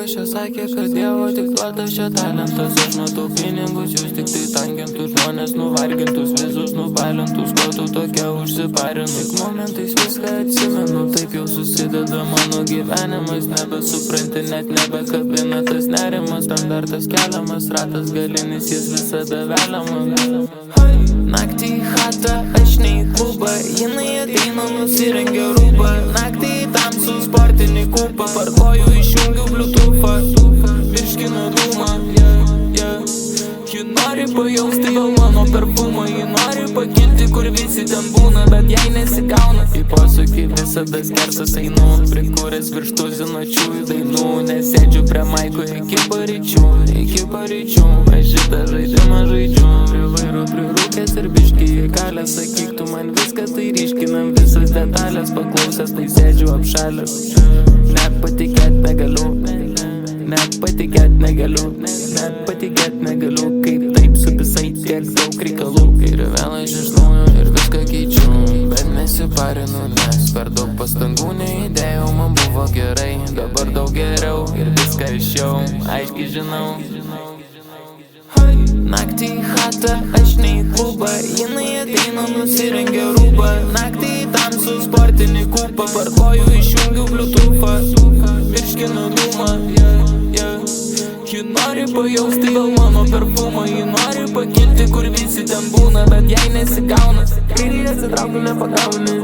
kas čia sakė, kad Dievo tik duotas čia talentas. Aš matau pinigus, jūs tik tai tankintus, žmonės nuvargintus, visus nubalintus, ko tu tokia užsiparinus. Tik momentais viską atsimenu, taip jau susideda mano gyvenimas. Nebesupranti, net nebekabina tas nerimas, standartas keliamas, ratas galinis, jis visada veliamas. Naktį į chatą, aš ne į klubą, jinai ateina nusirengia rūbą. Naktį į tamsų sportinį kupą, parkoju išjungiu bluetoothą, virškinu dūmą. Ji nori pajausti gal mano perfumą, ji nori pakilti, kur visi ten būna, bet jai nesigauna. Į posūkį visada skersas einu, prikūręs virš tūzinačiųjų dainų. Nesėdžiu prie maiko iki paryčių, aš šitą žaidimą žaidžiu. Prie vairo prirūkęs ir biškį į kalę, sakyk tu man viską tai ryškinam, visas detalės paklausęs, tai sėdžiu apšalęs. Net patikėt negaliu, net patikėt negaliu, net patikėt negaliu, kaip taip su visai tiek daug reikalų. Ir vėl aš iš naujo ir viską keičiu, bet nesiparinu, nes per daug pastangų neįdėjau, man buvo gerai, dabar daug geriau ir viską iš jau aiškiai žinau. Naktį į chatą, aš ne į klubą, jinai ateina nusirengia rūbą. Naktį į tamsų sportinį kupą, parkoju išjungiu bluetoothą, virškinu dūmą. Ji nori pajausti gal mano perfumą, ji nori pakilti, kur visi ten būna, bet jai nesigauna. Greitai atsitraukiu, nepagauni,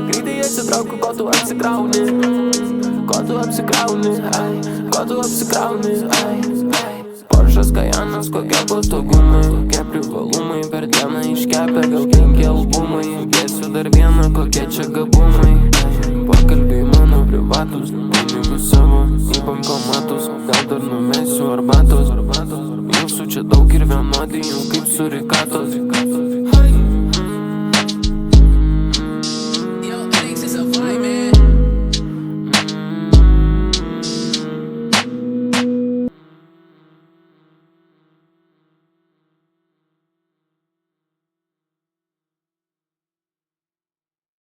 greitai atsitraukiu, ko tu apsikrauni, ko tu apsikrauni, ko tu apsikrauni. Poršas, Kajanas, kokie patogumai, kokie privalumai, per dieną iškepę gal 5 albumai. Gėsiu dar vieną, kokie čia gabumai, pokalbiai mano privatus, pinigus savo į bankomatus, gal dar numesiu arbatos. Jūsų čia daug ir vienodi, jau kaip surikatos.